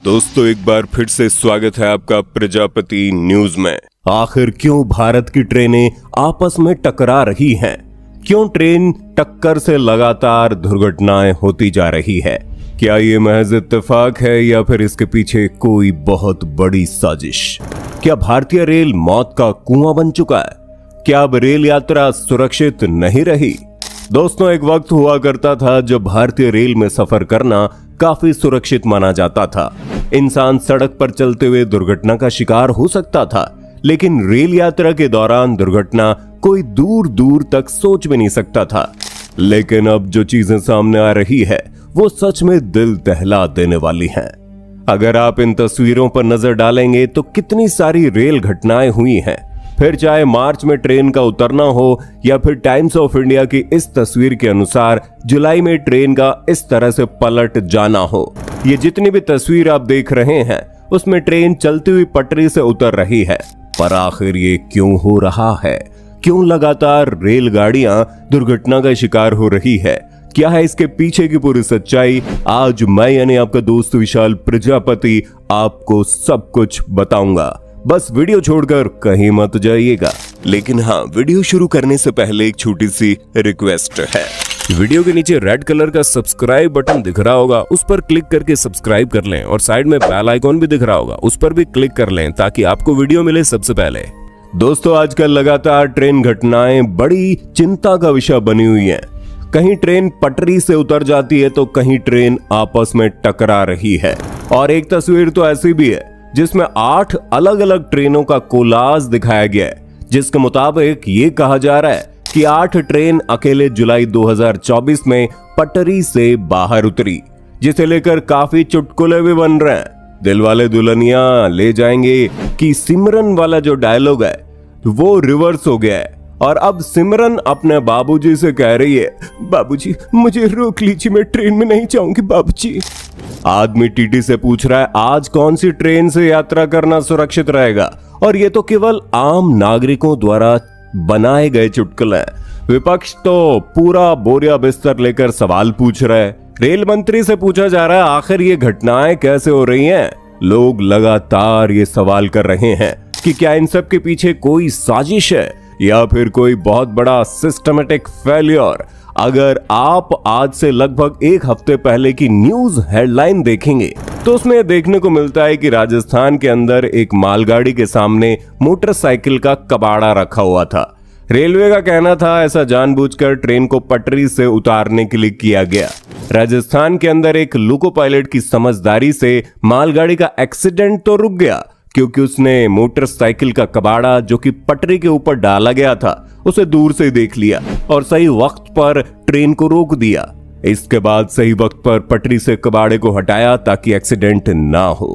दोस्तों एक बार फिर से स्वागत है आपका प्रजापति न्यूज में। आखिर क्यों भारत की ट्रेनें आपस में टकरा रही हैं? क्यों ट्रेन टक्कर से लगातार दुर्घटनाएं होती जा रही है? क्या ये महज इत्तेफाक है या फिर इसके पीछे कोई बहुत बड़ी साजिश? क्या भारतीय रेल मौत का कुआं बन चुका है? क्या अब रेल यात्रा सुरक्षित नहीं रही? दोस्तों एक वक्त हुआ करता था जब भारतीय रेल में सफर करना काफी सुरक्षित माना जाता था। इंसान सड़क पर चलते हुए दुर्घटना का शिकार हो सकता था, लेकिन रेल यात्रा के दौरान दुर्घटना कोई दूर दूर तक सोच भी नहीं सकता था। लेकिन अब जो चीजें सामने आ रही है वो सच में दिल दहला देने वाली हैं। अगर आप इन तस्वीरों पर नजर डालेंगे तो कितनी सारी रेल घटनाएं हुई हैं। फिर चाहे मार्च में ट्रेन का उतरना हो या फिर टाइम्स ऑफ इंडिया की इस तस्वीर के अनुसार जुलाई में ट्रेन का इस तरह से पलट जाना हो। ये जितनी भी तस्वीर आप देख रहे हैं उसमें ट्रेन चलती हुई पटरी से उतर रही है। पर आखिर ये क्यों हो रहा है? क्यों लगातार रेलगाड़ियां दुर्घटना का शिकार हो रही है? क्या है इसके पीछे की पूरी सच्चाई? आज मैं यानी आपका दोस्त विशाल प्रजापति आपको सब कुछ बताऊंगा। बस वीडियो छोड़कर कहीं मत जाइएगा। लेकिन हाँ, वीडियो शुरू करने से पहले एक छोटी सी रिक्वेस्ट है। वीडियो के नीचे रेड कलर का सब्सक्राइब बटन दिख रहा होगा, उस पर क्लिक करके सब्सक्राइब कर लें और साइड में बेल आइकॉन भी दिख रहा होगा, उस पर भी क्लिक कर लें ताकि आपको वीडियो मिले सबसे पहले। दोस्तों आजकल लगातार ट्रेन घटनाएं बड़ी चिंता का विषय बनी हुई है। कहीं ट्रेन पटरी से उतर जाती है तो कहीं ट्रेन आपस में टकरा रही है। और एक तस्वीर तो ऐसी भी है जिसमें 8 अलग अलग ट्रेनों का कोलाज दिखाया गया है, जिसके मुताबिक ये कहा जा रहा है कि 8 ट्रेन अकेले जुलाई 2024 में पटरी से बाहर उतरी, जिसे लेकर काफी चुटकुले भी बन रहे हैं। दिलवाले दुल्हनिया ले जाएंगे कि सिमरन वाला जो डायलॉग है वो रिवर्स हो गया है और अब सिमरन अपने बाबूजी से कह रही है, बाबूजी मुझे रोक लीजिए, मैं ट्रेन में नहीं जाऊंगी बाबूजी। आदमी टीटी से पूछ रहा है आज कौन सी ट्रेन से यात्रा करना सुरक्षित रहेगा, और ये तो केवल आम नागरिकों द्वारा बनाए गए चुटकुले हैं। विपक्ष तो पूरा बोरिया बिस्तर लेकर सवाल पूछ रहा है। रेल मंत्री से पूछा जा रहा है आखिर ये घटनाएं कैसे हो रही हैं? लोग लगातार ये सवाल कर रहे हैं कि क्या इन सब के पीछे कोई साजिश है या फिर कोई बहुत बड़ा सिस्टमेटिक फेलियर। अगर आप आज से लगभग एक हफ्ते पहले की न्यूज हेडलाइन देखेंगे तो उसमें देखने को मिलता है कि राजस्थान के अंदर एक मालगाड़ी के सामने मोटरसाइकिल का कबाड़ा रखा हुआ था। रेलवे का कहना था ऐसा जानबूझकर ट्रेन को पटरी से उतारने के लिए किया गया। राजस्थान के अंदर एक लोको पायलट की समझदारी से मालगाड़ी का एक्सीडेंट तो रुक गया, क्योंकि उसने मोटरसाइकिल का कबाड़ा जो कि पटरी के ऊपर डाला गया था उसे दूर से देख लिया और सही वक्त पर ट्रेन को रोक दिया। इसके बाद सही वक्त पर पटरी से कबाड़े को हटाया ताकि एक्सीडेंट ना हो।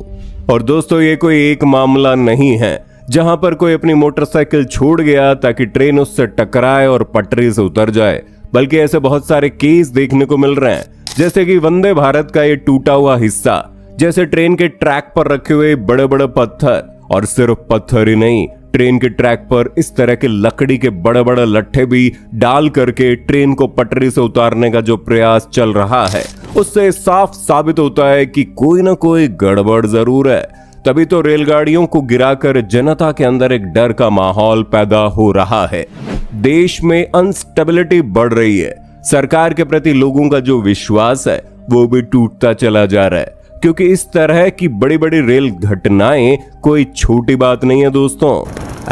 और दोस्तों ये कोई एक मामला नहीं है जहां पर कोई अपनी मोटरसाइकिल छोड़ गया ताकि ट्रेन उससे टकराए और पटरी से उतर जाए, बल्कि ऐसे बहुत सारे केस देखने को मिल रहे हैं। जैसे कि वंदे भारत का ये टूटा हुआ हिस्सा, जैसे ट्रेन के ट्रैक पर रखे हुए बड़े बड़े पत्थर, और सिर्फ पत्थर ही नहीं, ट्रेन के ट्रैक पर इस तरह के लकड़ी के बड़े बड़े लट्ठे भी डाल करके ट्रेन को पटरी से उतारने का जो प्रयास चल रहा है उससे साफ साबित होता है कि कोई ना कोई गड़बड़ जरूर है। तभी तो रेलगाड़ियों को गिराकर जनता के अंदर एक डर का माहौल पैदा हो रहा है। देश में अनस्टेबिलिटी बढ़ रही है। सरकार के प्रति लोगों का जो विश्वास है वो भी टूटता चला जा रहा है, क्योंकि इस तरह की बड़ी बड़ी रेल घटनाएं कोई छोटी बात नहीं है दोस्तों।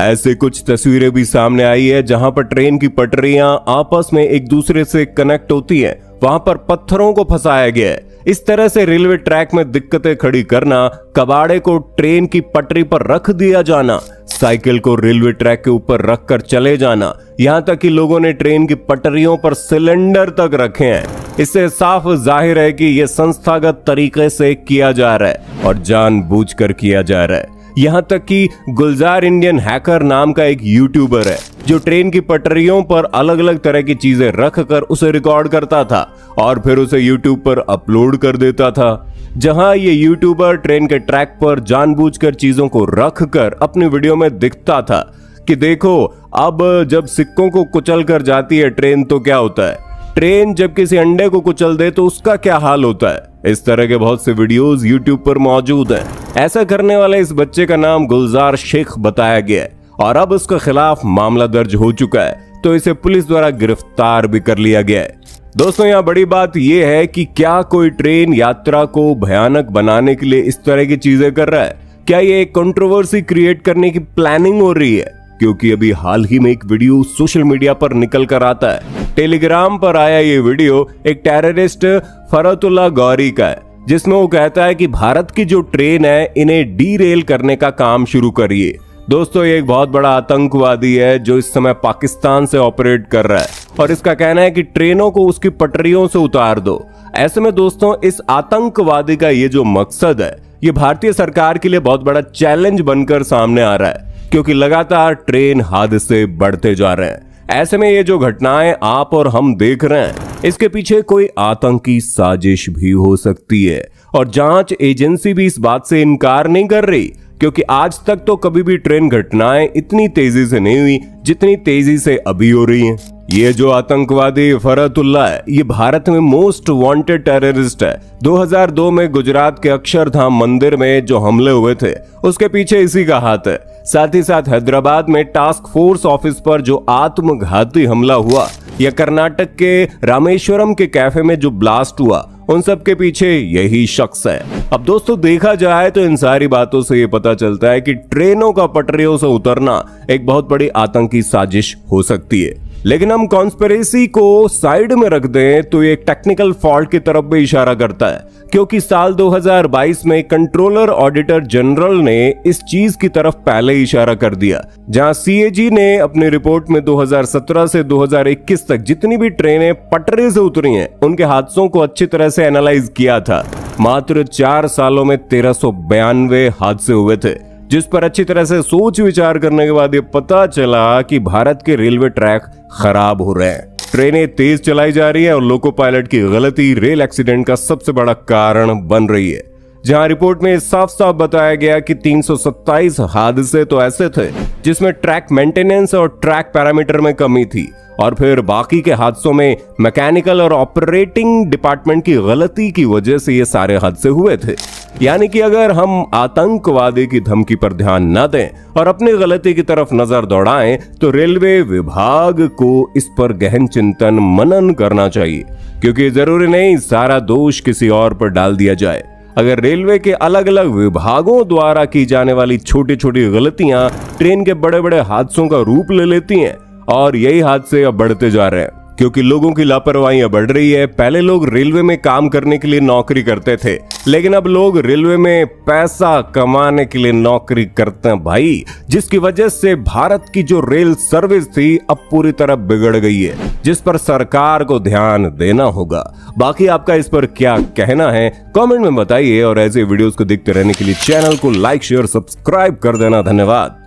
ऐसे कुछ तस्वीरें भी सामने आई है जहां पर ट्रेन की पटरियां आपस में एक दूसरे से कनेक्ट होती है, वहां पर पत्थरों को फंसाया गया है। इस तरह से रेलवे ट्रैक में दिक्कतें खड़ी करना, कबाड़े को ट्रेन की पटरी पर रख दिया जाना, साइकिल को रेलवे ट्रैक के ऊपर रखकर चले जाना, यहां तक कि लोगों ने ट्रेन की पटरियों पर सिलेंडर तक रखे हैं। इससे साफ जाहिर है कि यह संस्थागत तरीके से किया जा रहा है और जानबूझकर किया जा रहा है। यहाँ तक कि गुलजार इंडियन हैकर नाम का एक यूट्यूबर है जो ट्रेन की पटरियों पर अलग अलग तरह की चीजें रखकर उसे रिकॉर्ड करता था और फिर उसे यूट्यूब पर अपलोड कर देता था। जहां ये यूट्यूबर ट्रेन के ट्रैक पर जानबूझकर चीजों को रखकर अपनी वीडियो में दिखता था कि देखो अब जब सिक्कों को कुचल कर जाती है ट्रेन तो क्या होता है, ट्रेन जब किसी अंडे को कुचल दे तो उसका क्या हाल होता है। इस तरह के बहुत से वीडियोस YouTube पर मौजूद हैं। ऐसा करने वाले इस बच्चे का नाम गुलजार शेख बताया गया है और अब उसके खिलाफ मामला दर्ज हो चुका है, तो इसे पुलिस द्वारा गिरफ्तार भी कर लिया गया है। दोस्तों, यहाँ बड़ी बात यह है कि क्या कोई ट्रेन यात्रा को भयानक बनाने के लिए इस तरह की चीजें कर रहा है? क्या ये एक कंट्रोवर्सी क्रिएट करने की प्लानिंग हो रही है? क्योंकि अभी हाल ही में एक वीडियो सोशल मीडिया पर निकल कर आता है। टेलीग्राम पर आया ये वीडियो एक टेररिस्ट फरतुल्ला गौरी का है, जिसमें वो कहता है कि भारत की जो ट्रेन है इन्हें डीरेल करने का काम शुरू करिए। दोस्तों, ये एक बहुत बड़ा आतंकवादी है जो इस समय पाकिस्तान से ऑपरेट कर रहा है और इसका कहना है कि ट्रेनों को उसकी पटरियों से उतार दो। ऐसे में दोस्तों, इस आतंकवादी का ये जो मकसद है ये भारतीय सरकार के लिए बहुत बड़ा चैलेंज बनकर सामने आ रहा है, क्योंकि लगातार ट्रेन हादसे बढ़ते जा रहे हैं। ऐसे में ये जो घटनाएं आप और हम देख रहे हैं, इसके पीछे कोई आतंकी साजिश भी हो सकती है और जांच एजेंसी भी इस बात से इनकार नहीं कर रही, क्योंकि आज तक तो कभी भी ट्रेन घटनाएं इतनी तेजी से नहीं हुई जितनी तेजी से अभी हो रही हैं। ये जो आतंकवादी फरतुल्ला है, ये भारत में मोस्ट वांटेड टेररिस्ट है। 2002 में गुजरात के अक्षरधाम मंदिर में जो हमले हुए थे उसके पीछे इसी का हाथ है। साथ ही साथ हैदराबाद में टास्क फोर्स ऑफिस पर जो आत्मघाती हमला हुआ, या कर्नाटक के रामेश्वरम के कैफे में जो ब्लास्ट हुआ, उन सब के पीछे यही शख्स है। अब दोस्तों, देखा जाए तो इन सारी बातों से ये पता चलता है कि ट्रेनों का पटरियों से उतरना एक बहुत बड़ी आतंकी साजिश हो सकती है। लेकिन हम कॉन्स्पिरेसी को साइड में रख दें तो ये एक टेक्निकल फॉल्ट की तरफ भी इशारा करता है, क्योंकि साल 2022 में कंट्रोलर ऑडिटर जनरल ने इस चीज की तरफ पहले ही इशारा कर दिया, जहां CAG ने अपनी रिपोर्ट में 2017 से 2021 तक जितनी भी ट्रेनें पटरी से उतरी हैं उनके हादसों को अच्छी तरह से एनालाइज किया था। मात्र 4 सालों में 1392 हादसे हुए थे, जिस पर अच्छी तरह से सोच विचार करने के बाद ये पता चला कि भारत के रेलवे ट्रैक खराब हो रहे हैं। ट्रेनें तेज चलाई जा रही है और लोको पायलट की गलती रेल एक्सीडेंट का सबसे बड़ा कारण बन रही है। जहां रिपोर्ट में साफ साफ बताया गया कि 327 हादसे तो ऐसे थे जिसमें ट्रैक मेंटेनेंस और ट्रैक पैरामीटर में कमी थी, और फिर बाकी के हादसों में मैकेनिकल और ऑपरेटिंग डिपार्टमेंट की गलती की वजह से ये सारे हादसे हुए थे। यानी कि अगर हम आतंकवादी की धमकी पर ध्यान न दें और अपनी गलती की तरफ नजर दौड़ाएं, तो रेलवे विभाग को इस पर गहन चिंतन मनन करना चाहिए, क्योंकि जरूरी नहीं सारा दोष किसी और पर डाल दिया जाए। अगर रेलवे के अलग अलग विभागों द्वारा की जाने वाली छोटी छोटी गलतियां ट्रेन के बड़े बड़े हादसों का रूप ले लेती हैं, और यही हादसे अब बढ़ते जा रहे हैं, क्योंकि लोगों की लापरवाही बढ़ रही है। पहले लोग रेलवे में काम करने के लिए नौकरी करते थे, लेकिन अब लोग रेलवे में पैसा कमाने के लिए नौकरी करते हैं भाई, जिसकी वजह से भारत की जो रेल सर्विस थी अब पूरी तरह बिगड़ गई है, जिस पर सरकार को ध्यान देना होगा। बाकी आपका इस पर क्या कहना है कमेंट में बताइए, और ऐसे वीडियोस को देखते रहने के लिए चैनल को लाइक शेयर सब्सक्राइब कर देना। धन्यवाद।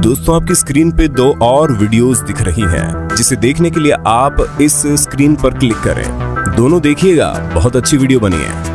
दोस्तों, आपकी स्क्रीन पे 2 और वीडियोस दिख रही हैं, जिसे देखने के लिए आप इस स्क्रीन पर क्लिक करें। दोनों देखिएगा, बहुत अच्छी वीडियो बनी है।